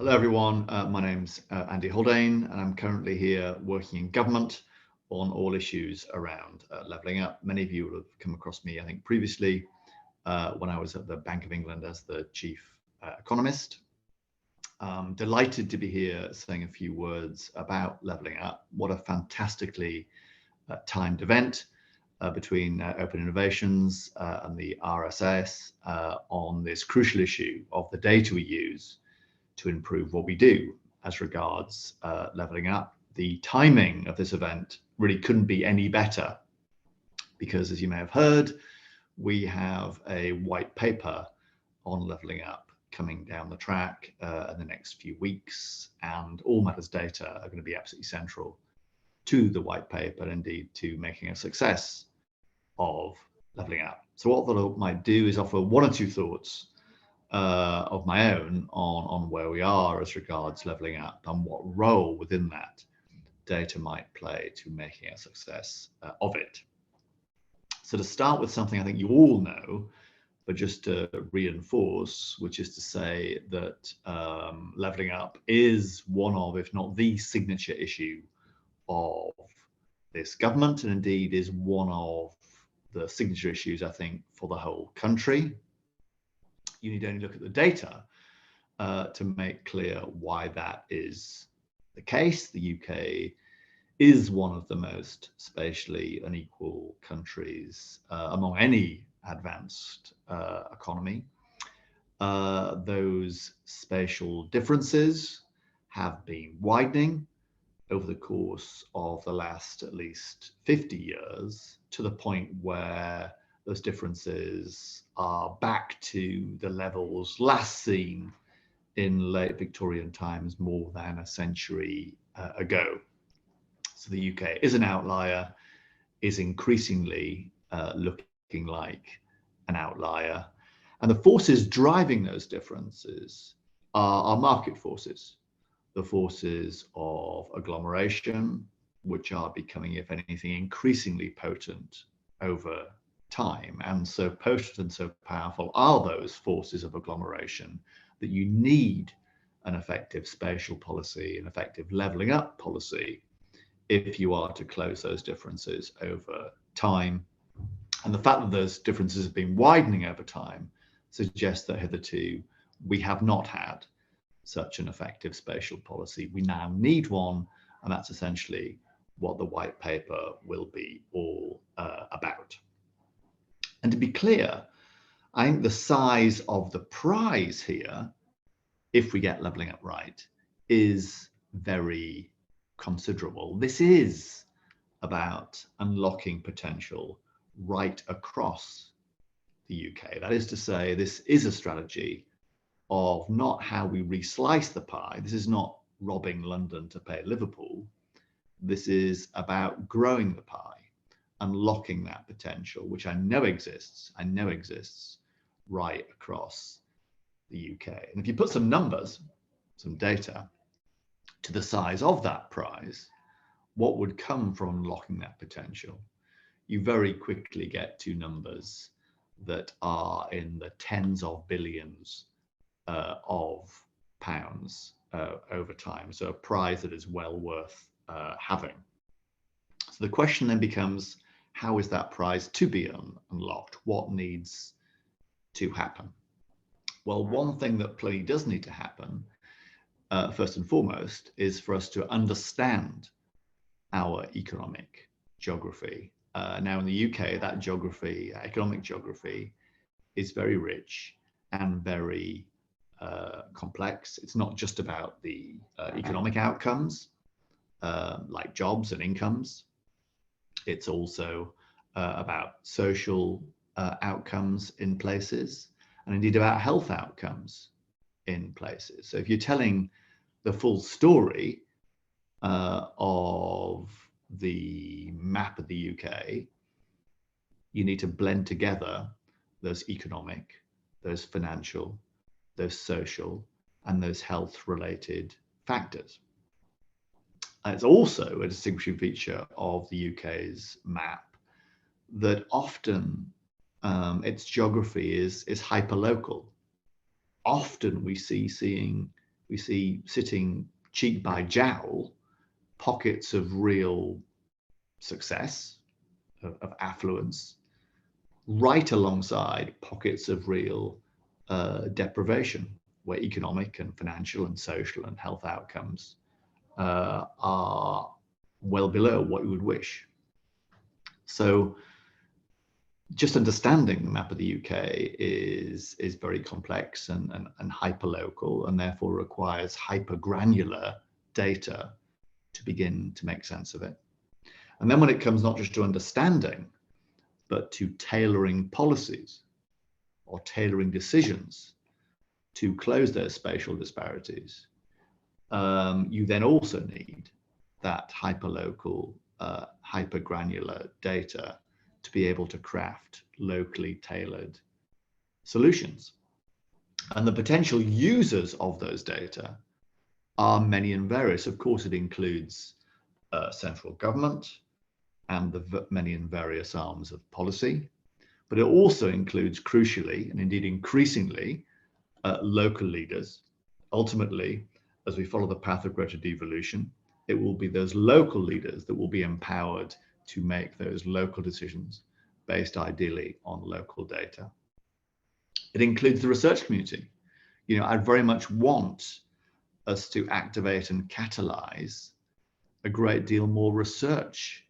Hello everyone, my name's Andy Haldane and I'm currently here working in government on all issues around levelling up. Many of you will have come across me, I think, previously when I was at the Bank of England as the chief economist. Delighted to be here saying a few words about levelling up. What a fantastically timed event between Open Innovations and the RSS on this crucial issue of the data we use to improve what we do as regards levelling up. The timing of this event really couldn't be any better because, as you may have heard, we have a white paper on levelling up coming down the track in the next few weeks, and all matters data are going to be absolutely central to the white paper and indeed to making a success of levelling up. So what that might do is offer one or two thoughts of my own on where we are as regards levelling up and what role within that data might play to making a success of it. So to start with something I think you all know, but just to reinforce, which is to say that levelling up is one of, if not the signature issue of this government, and indeed is one of the signature issues, I think, for the whole country. You need only look at the data to make clear why that is the case. The UK is one of the most spatially unequal countries among any advanced economy. Those spatial differences have been widening over the course of the last at least 50 years to the point where those differences are back to the levels last seen in late Victorian times more than a century ago. So the UK is an outlier, is increasingly looking like an outlier. And the forces driving those differences are market forces, the forces of agglomeration, which are becoming, if anything, increasingly potent over time. And so potent and so powerful are those forces of agglomeration that you need an effective spatial policy, an effective levelling up policy, if you are to close those differences over time. And the fact that those differences have been widening over time suggests that hitherto we have not had such an effective spatial policy. We now need one, and that's essentially what the white paper will be all about. And to be clear, I think the size of the prize here, if we get levelling up right, is very considerable. This is about unlocking potential right across the UK. That is to say, this is a strategy of not how we reslice the pie. This is not robbing London to pay Liverpool. This is about growing the pie, unlocking that potential, which I know exists right across the UK. And if you put some numbers, some data to the size of that prize, what would come from unlocking that potential, you very quickly get to numbers that are in the tens of billions of pounds over time. So a prize that is well worth having. So the question then becomes, how is that prize to be unlocked? What needs to happen? Well, one thing that clearly does need to happen, first and foremost, is for us to understand our economic geography. Now in the UK, that geography, economic geography, is very rich and very complex. It's not just about the economic outcomes, like jobs and incomes. It's also about social outcomes in places, and indeed about health outcomes in places. So if you're telling the full story of the map of the UK, you need to blend together those economic, those financial, those social, and those health-related factors. And it's also a distinguishing feature of the UK's map that often its geography is hyperlocal. Often we see we see sitting cheek by jowl pockets of real success, of affluence, right alongside pockets of real deprivation, where economic and financial and social and health outcomes are well below what you would wish. So just understanding the map of the UK is very complex and hyperlocal, and therefore requires hypergranular data to begin to make sense of it. And then when it comes not just to understanding, but to tailoring policies or tailoring decisions to close those spatial disparities, you then also need that hyperlocal, hypergranular data to be able to craft locally tailored solutions. And the potential users of those data are many and various. Of course, it includes central government and the many and various arms of policy, but it also includes, crucially, and indeed increasingly, local leaders. Ultimately, as we follow the path of greater devolution, it will be those local leaders that will be empowered to make those local decisions based ideally on local data. It includes the research community. You know, I very much want us to activate and catalyze a great deal more research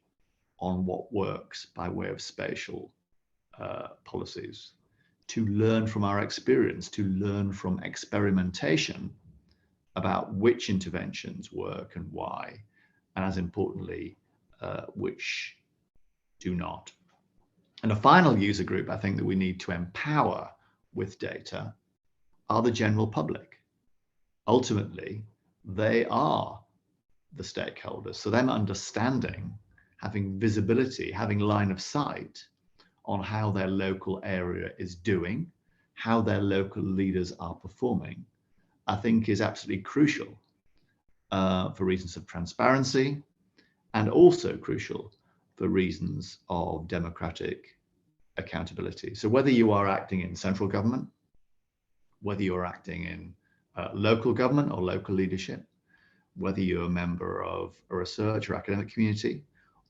on what works by way of spatial policies, to learn from our experience, to learn from experimentation about which interventions work and why, and as importantly, which do not. And a final user group I think that we need to empower with data are the general public. Ultimately, they are the stakeholders. So them understanding, having visibility, having line of sight on how their local area is doing, how their local leaders are performing, I think is absolutely crucial for reasons of transparency, and also crucial for reasons of democratic accountability. So whether you are acting in central government, whether you are acting in local government or local leadership, whether you're a member of a research or academic community,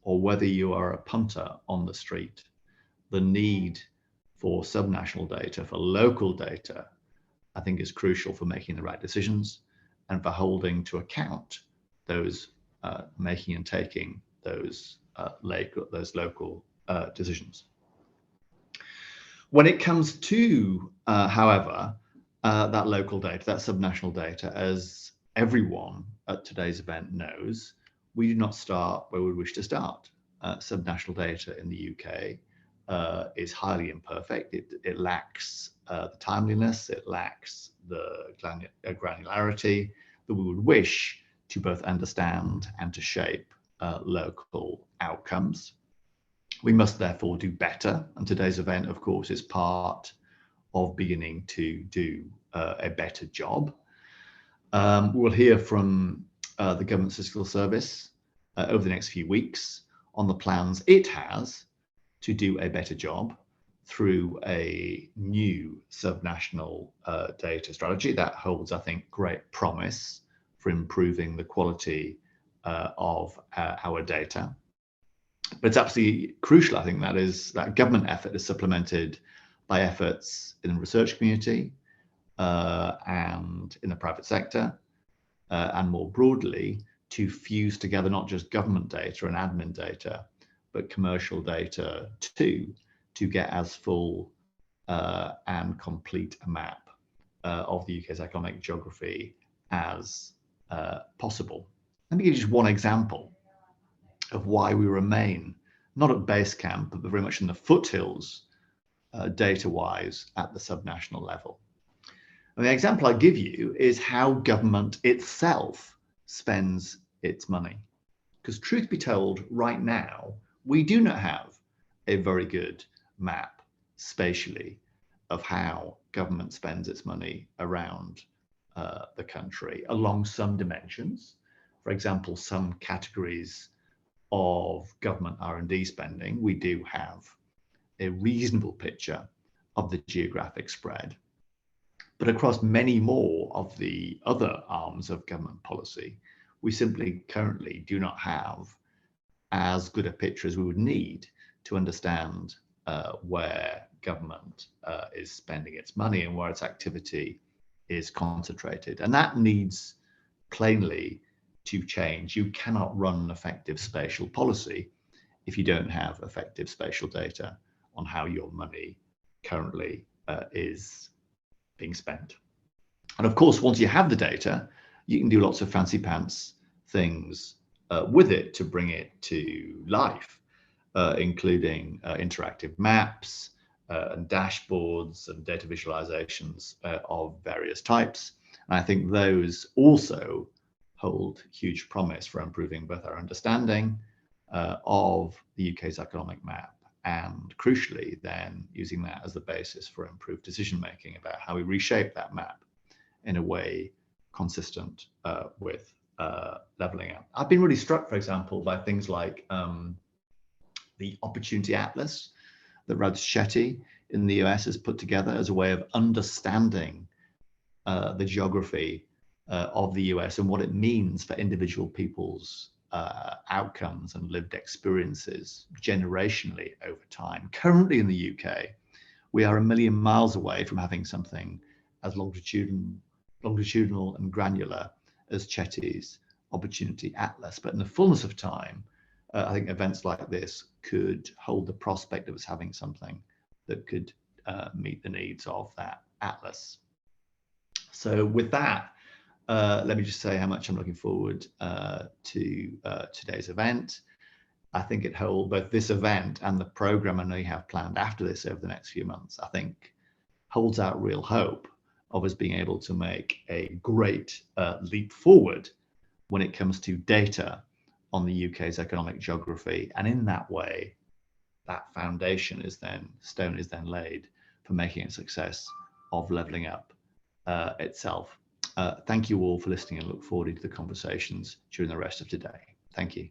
or whether you are a punter on the street, the need for subnational data, for local data, I think is crucial for making the right decisions and for holding to account those making and taking those local decisions. When it comes to, however, that local data, that subnational data, as everyone at today's event knows, we do not start where we wish to start. Subnational data in the UK is highly imperfect. It lacks the timeliness, it lacks the granularity that we would wish to both understand and to shape local outcomes. We must therefore do better, and today's event, of course, is part of beginning to do a better job. We'll hear from the Government Statistical Service over the next few weeks on the plans it has to do a better job through a new subnational data strategy that holds, I think, great promise for improving the quality of our data. But it's absolutely crucial, I think, that government effort is supplemented by efforts in the research community and in the private sector, and more broadly, to fuse together not just government data and admin data, but commercial data too, to get as full and complete a map of the UK's economic geography as possible. Let me give you just one example of why we remain not at base camp, but very much in the foothills data-wise at the subnational level. And the example I give you is how government itself spends its money. Because truth be told, right now, we do not have a very good map spatially of how government spends its money around the country along some dimensions. For example, some categories of government R&D spending, we do have a reasonable picture of the geographic spread. But across many more of the other arms of government policy, we simply currently do not have as good a picture as we would need to understand where government is spending its money and where its activity is concentrated. And that needs plainly to change. You cannot run an effective spatial policy if you don't have effective spatial data on how your money currently is being spent. And of course, once you have the data, you can do lots of fancy pants things with it to bring it to life, including interactive maps and dashboards and data visualizations of various types. And I think those also hold huge promise for improving both our understanding of the UK's economic map and, crucially, then using that as the basis for improved decision making about how we reshape that map in a way consistent with leveling up. I've been really struck, for example, by things like the Opportunity Atlas that Raj Shetty in the US has put together as a way of understanding the geography of the US and what it means for individual people's outcomes and lived experiences generationally over time. Currently in the UK, we are a million miles away from having something as longitudinal and granular as Chetty's Opportunity Atlas. But in the fullness of time, I think events like this could hold the prospect of us having something that could meet the needs of that atlas. So with that, let me just say how much I'm looking forward to today's event. I think it holds both this event and the program I know you have planned after this over the next few months, I think holds out real hope of us being able to make a great leap forward when it comes to data on the UK's economic geography. And in that way, that foundation is then, stone is then laid for making a success of levelling up itself. Thank you all for listening and look forward to the conversations during the rest of today. Thank you.